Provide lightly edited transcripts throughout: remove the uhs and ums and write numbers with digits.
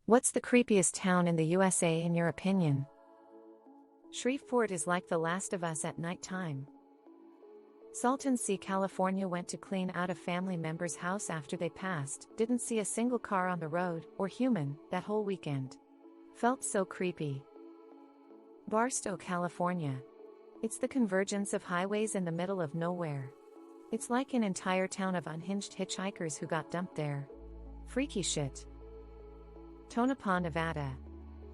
What's the creepiest town in the USA in your opinion? Shreveport is like The Last of Us at nighttime. Salton Sea, California went to clean out a family member's house after they passed, didn't see a single car on the road, or human, that whole weekend. Felt so creepy. Barstow, California. It's the convergence of highways in the middle of nowhere. It's like an entire town of unhinged hitchhikers who got dumped there. Freaky shit. Tonopah, Nevada.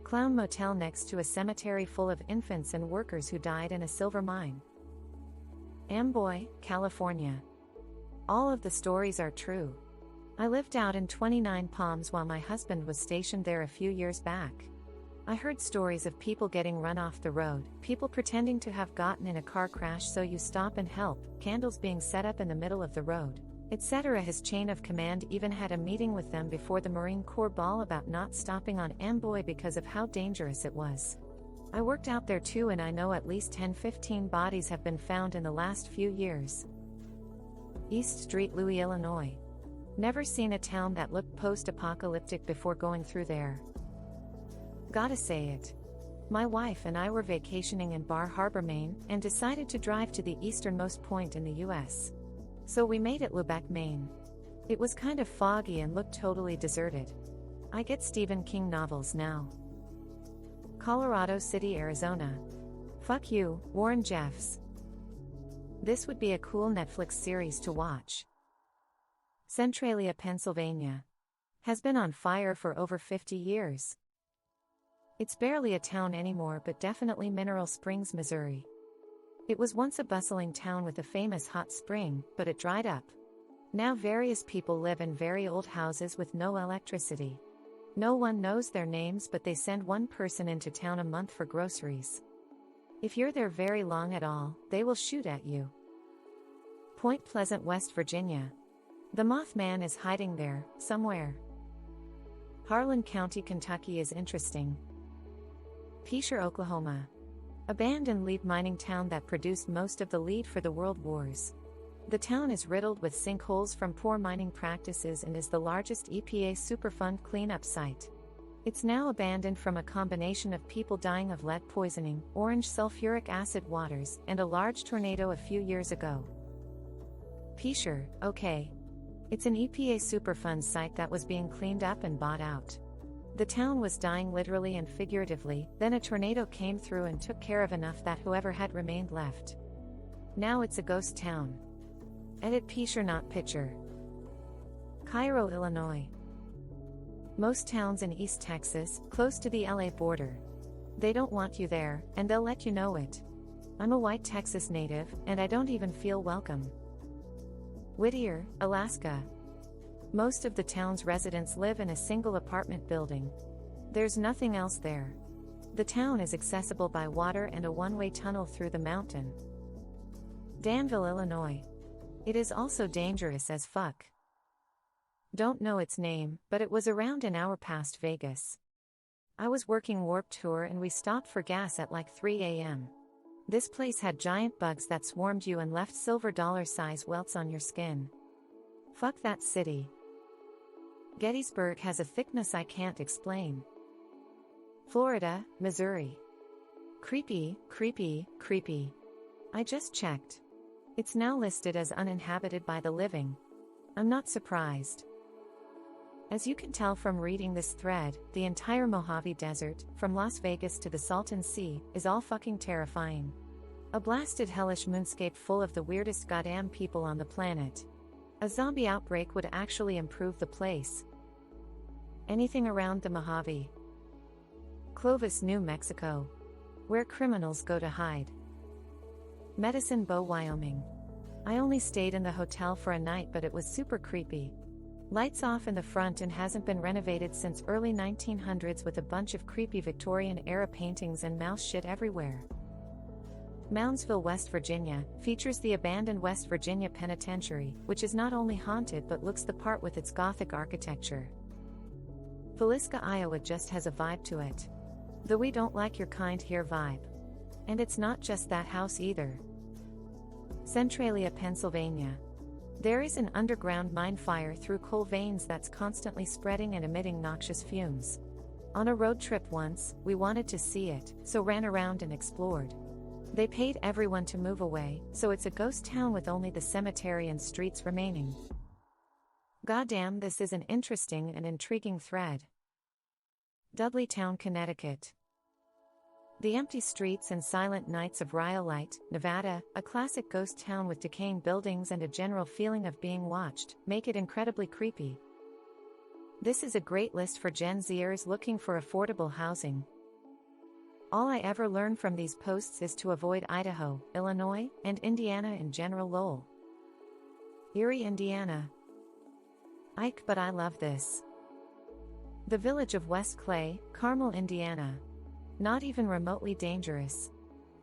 Clown motel next to a cemetery full of infants and workers who died in a silver mine. Amboy, California. All of the stories are true. I lived out in 29 Palms while my husband was stationed there a few years back. I heard stories of people getting run off the road, people pretending to have gotten in a car crash so you stop and help, candles being set up in the middle of the road, etc. His chain of command even had a meeting with them before the Marine Corps ball about not stopping on Amboy because of how dangerous it was. I worked out there too, and I know at least 10-15 bodies have been found in the last few years. East Street, Louis, Illinois. Never seen a town that looked post-apocalyptic before going through there. Gotta say it. My wife and I were vacationing in Bar Harbor, Maine, and decided to drive to the easternmost point in the US. So we made it Lubec, Maine. It was kind of foggy and looked totally deserted. I get Stephen King novels now. Colorado City, Arizona. Fuck you, Warren Jeffs. This would be a cool Netflix series to watch. Centralia, Pennsylvania. Has been on fire for over 50 years. It's barely a town anymore, but definitely Mineral Springs, Missouri. It was once a bustling town with a famous hot spring, but it dried up. Now various people live in very old houses with no electricity. No one knows their names, but they send one person into town a month for groceries. If you're there very long at all, they will shoot at you. Point Pleasant, West Virginia. The Mothman is hiding there, somewhere. Harlan County, Kentucky is interesting. Peacher, Oklahoma. Abandoned lead mining town that produced most of the lead for the world wars. The town is riddled with sinkholes from poor mining practices and is the largest EPA Superfund cleanup site. It's now abandoned from a combination of people dying of lead poisoning, orange sulfuric acid waters, and a large tornado a few years ago. Peacher, okay. It's an EPA Superfund site that was being cleaned up and bought out. The town was dying literally and figuratively, then a tornado came through and took care of enough that whoever had remained left. Now it's a ghost town. Edit Peacher, not Pitcher. Cairo, Illinois. Most towns in East Texas, close to the LA border. They don't want you there, and they'll let you know it. I'm a white Texas native, and I don't even feel welcome. Whittier, Alaska. Most of the town's residents live in a single apartment building. There's nothing else there. The town is accessible by water and a one-way tunnel through the mountain. Danville, Illinois. It is also dangerous as fuck. Don't know its name, but it was around an hour past Vegas. I was working Warped Tour and we stopped for gas at like 3 a.m. This place had giant bugs that swarmed you and left silver dollar-size welts on your skin. Fuck that city. Gettysburg has a thickness I can't explain. Florida, Missouri. Creepy, creepy, creepy. I just checked. It's now listed as uninhabited by the living. I'm not surprised. As you can tell from reading this thread, the entire Mojave Desert, from Las Vegas to the Salton Sea, is all fucking terrifying. A blasted hellish moonscape full of the weirdest goddamn people on the planet. A zombie outbreak would actually improve the place. Anything around the Mojave. Clovis, New Mexico. Where criminals go to hide. Medicine Bow, Wyoming. I only stayed in the hotel for a night, but it was super creepy. Lights off in the front and hasn't been renovated since early 1900s with a bunch of creepy Victorian-era paintings and mouse shit everywhere. Moundsville, West Virginia, features the abandoned West Virginia Penitentiary, which is not only haunted but looks the part with its Gothic architecture. Villisca, Iowa just has a vibe to it. The "we don't like your kind here" vibe. And it's not just that house either. Centralia, Pennsylvania. There is an underground mine fire through coal veins that's constantly spreading and emitting noxious fumes. On a road trip once, we wanted to see it, so ran around and explored. They paid everyone to move away, so it's a ghost town with only the cemetery and streets remaining. Goddamn, this is an interesting and intriguing thread. Dudleytown, Connecticut. The empty streets and silent nights of Rhyolite, Nevada, a classic ghost town with decaying buildings and a general feeling of being watched, make it incredibly creepy. This is a great list for Gen Zers looking for affordable housing. All I ever learn from these posts is to avoid Idaho, Illinois, and Indiana in general. Lol. Eerie, Indiana. Ike, but I love this. The village of West Clay, Carmel, Indiana. Not even remotely dangerous.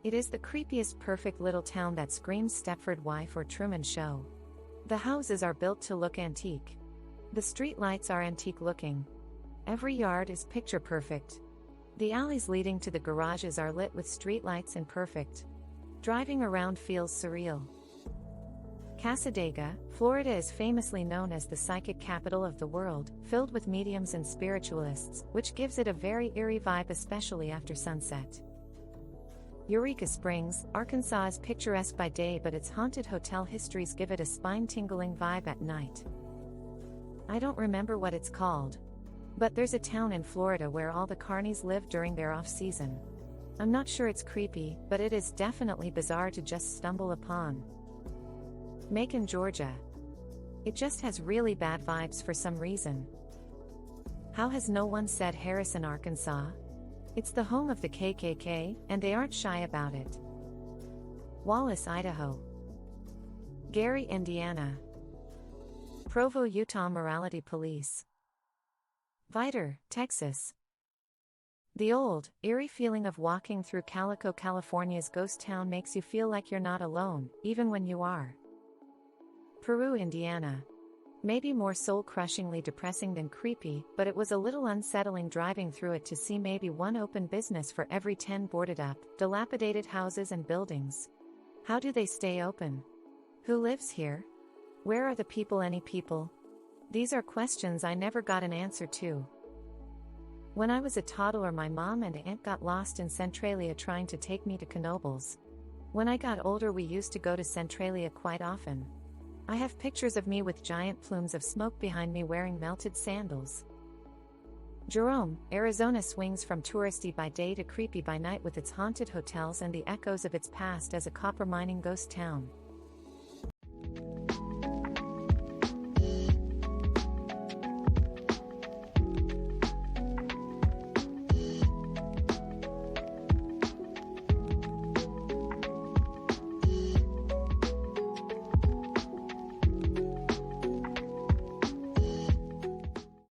It is the creepiest perfect little town that screams Stepford Wife or Truman Show. The houses are built to look antique. The street lights are antique looking. Every yard is picture perfect. The alleys leading to the garages are lit with streetlights and perfect. Driving around feels surreal. Cassadaga, Florida is famously known as the psychic capital of the world, filled with mediums and spiritualists, which gives it a very eerie vibe, especially after sunset. Eureka Springs, Arkansas is picturesque by day, but its haunted hotel histories give it a spine-tingling vibe at night. I don't remember what it's called. But there's a town in Florida where all the carnies live during their off-season. I'm not sure it's creepy, but it is definitely bizarre to just stumble upon. Macon, Georgia. It just has really bad vibes for some reason. How has no one said Harrison, Arkansas? It's the home of the KKK, and they aren't shy about it. Wallace, Idaho. Gary, Indiana. Provo, Utah. Morality Police. Vidor, Texas. The old, eerie feeling of walking through Calico, California's ghost town makes you feel like you're not alone, even when you are. Peru, Indiana. Maybe more soul-crushingly depressing than creepy, but it was a little unsettling driving through it to see maybe one open business for every 10 boarded up, dilapidated houses and buildings. How do they stay open? Who lives here? Where are the people? Any people? These are questions I never got an answer to. When I was a toddler, my mom and aunt got lost in Centralia trying to take me to Knoebels. When I got older, we used to go to Centralia quite often. I have pictures of me with giant plumes of smoke behind me wearing melted sandals. Jerome, Arizona swings from touristy by day to creepy by night with its haunted hotels and the echoes of its past as a copper mining ghost town.